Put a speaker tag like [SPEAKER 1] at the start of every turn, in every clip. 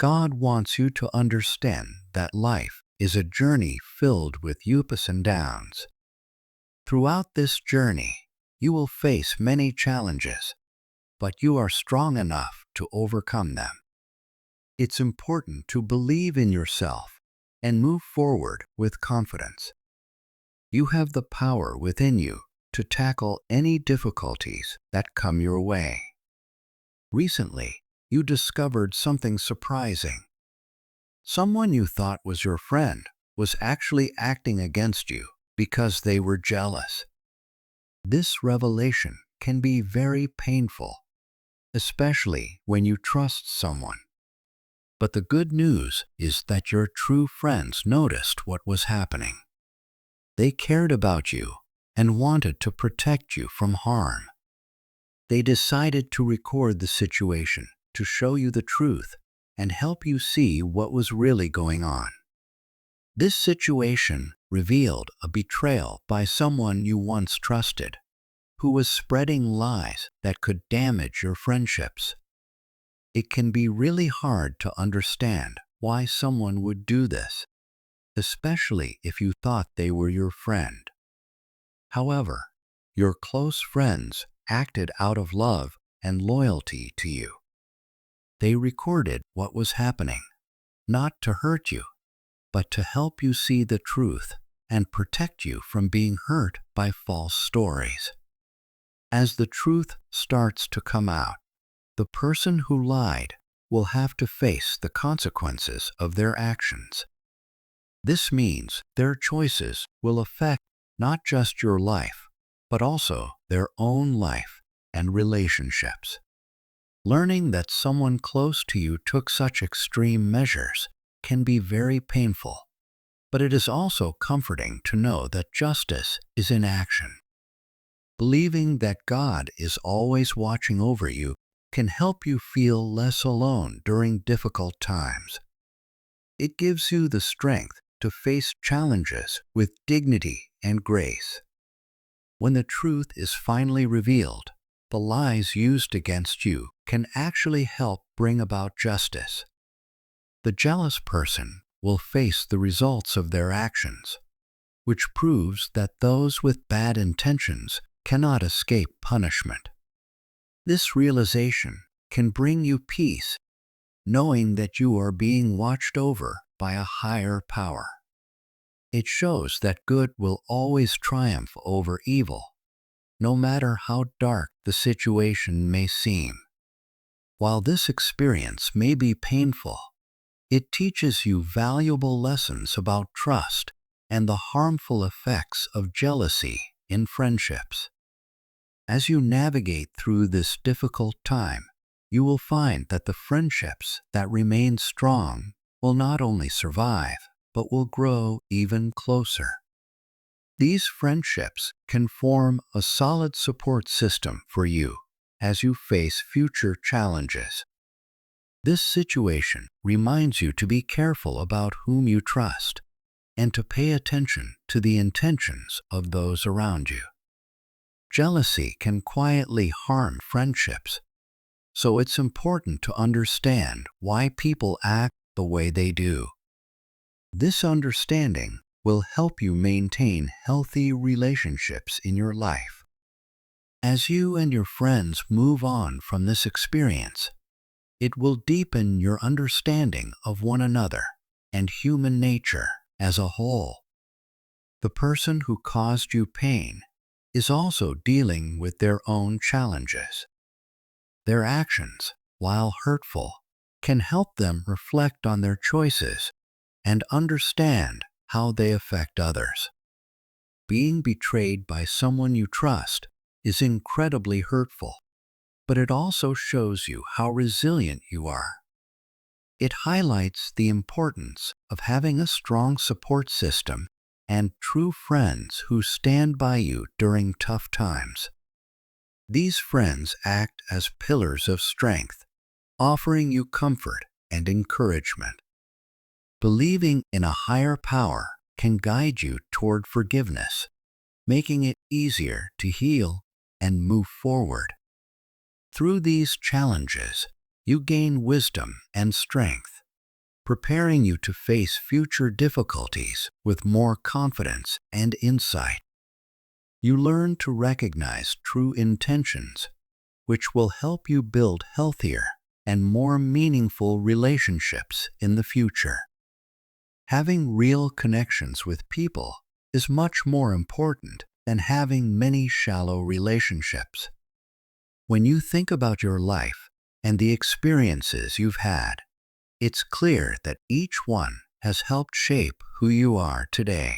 [SPEAKER 1] God wants you to understand that life is a journey filled with ups and downs. Throughout this journey, you will face many challenges, but you are strong enough to overcome them. It's important to believe in yourself and move forward with confidence. You have the power within you to tackle any difficulties that come your way. Recently, you discovered something surprising. Someone you thought was your friend was actually acting against you because they were jealous. This revelation can be very painful, especially when you trust someone. But the good news is that your true friends noticed what was happening. They cared about you and wanted to protect you from harm. They decided to record the situation to show you the truth and help you see what was really going on. This situation revealed a betrayal by someone you once trusted, who was spreading lies that could damage your friendships. It can be really hard to understand why someone would do this, especially if you thought they were your friend. However, your close friends acted out of love and loyalty to you. They recorded what was happening, not to hurt you, but to help you see the truth and protect you from being hurt by false stories. As the truth starts to come out, the person who lied will have to face the consequences of their actions. This means their choices will affect not just your life, but also their own life and relationships. Learning that someone close to you took such extreme measures can be very painful, but it is also comforting to know that justice is in action. Believing that God is always watching over you can help you feel less alone during difficult times. It gives you the strength to face challenges with dignity and grace. When the truth is finally revealed, the lies used against you can actually help bring about justice. The jealous person will face the results of their actions, which proves that those with bad intentions cannot escape punishment. This realization can bring you peace, knowing that you are being watched over by a higher power. It shows that good will always triumph over evil, no matter how dark the situation may seem. While this experience may be painful, it teaches you valuable lessons about trust and the harmful effects of jealousy in friendships. As you navigate through this difficult time, you will find that the friendships that remain strong will not only survive, but will grow even closer. These friendships can form a solid support system for you as you face future challenges. This situation reminds you to be careful about whom you trust and to pay attention to the intentions of those around you. Jealousy can quietly harm friendships, so it's important to understand why people act the way they do. This understanding will help you maintain healthy relationships in your life. As you and your friends move on from this experience, it will deepen your understanding of one another and human nature as a whole. The person who caused you pain is also dealing with their own challenges. Their actions, while hurtful, can help them reflect on their choices and understand how they affect others. Being betrayed by someone you trust is incredibly hurtful, but it also shows you how resilient you are. It highlights the importance of having a strong support system and true friends who stand by you during tough times. These friends act as pillars of strength, offering you comfort and encouragement. Believing in a higher power can guide you toward forgiveness, making it easier to heal and move forward. Through these challenges, you gain wisdom and strength, preparing you to face future difficulties with more confidence and insight. You learn to recognize true intentions, which will help you build healthier and more meaningful relationships in the future. Having real connections with people is much more important than having many shallow relationships. When you think about your life and the experiences you've had, it's clear that each one has helped shape who you are today.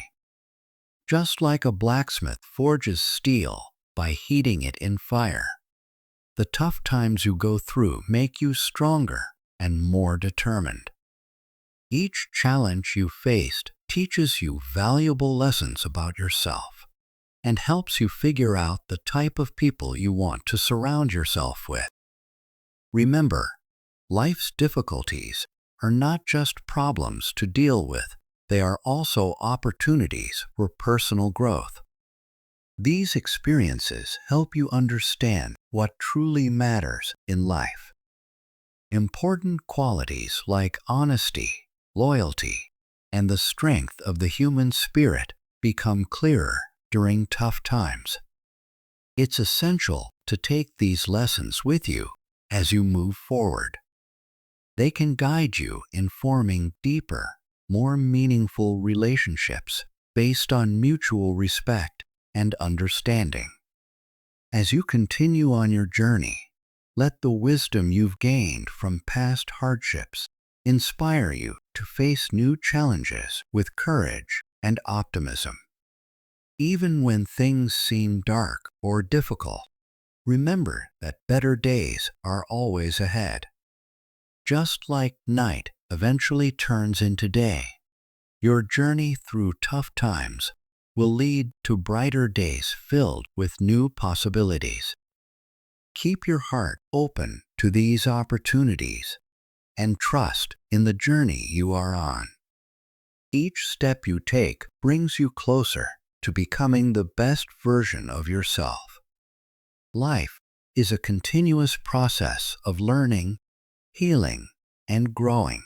[SPEAKER 1] Just like a blacksmith forges steel by heating it in fire, the tough times you go through make you stronger and more determined. Each challenge you faced teaches you valuable lessons about yourself and helps you figure out the type of people you want to surround yourself with. Remember, life's difficulties are not just problems to deal with, they are also opportunities for personal growth. These experiences help you understand what truly matters in life. Important qualities like honesty, loyalty, and the strength of the human spirit become clearer during tough times. It's essential to take these lessons with you as you move forward. They can guide you in forming deeper, more meaningful relationships based on mutual respect and understanding. As you continue on your journey, let the wisdom you've gained from past hardships inspire you to face new challenges with courage and optimism. Even when things seem dark or difficult, remember that better days are always ahead. Just like night eventually turns into day, your journey through tough times will lead to brighter days filled with new possibilities. Keep your heart open to these opportunities and trust in the journey you are on. Each step you take brings you closer to becoming the best version of yourself. Life is a continuous process of learning, healing, and growing.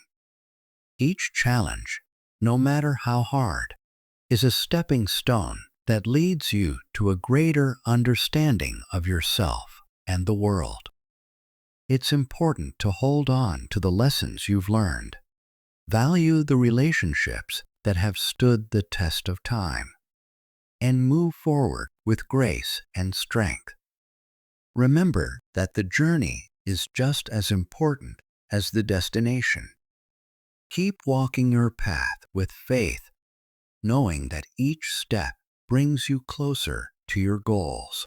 [SPEAKER 1] Each challenge, no matter how hard, is a stepping stone that leads you to a greater understanding of yourself and the world. It's important to hold on to the lessons you've learned. Value the relationships that have stood the test of time, and move forward with grace and strength. Remember that the journey is just as important as the destination. Keep walking your path with faith, knowing that each step brings you closer to your goals.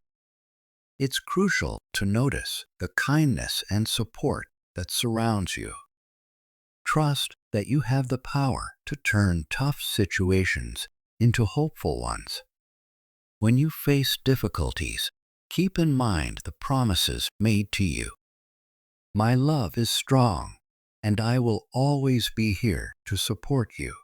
[SPEAKER 1] It's crucial to notice the kindness and support that surrounds you. Trust that you have the power to turn tough situations into hopeful ones. When you face difficulties, keep in mind the promises made to you. My love is strong, and I will always be here to support you.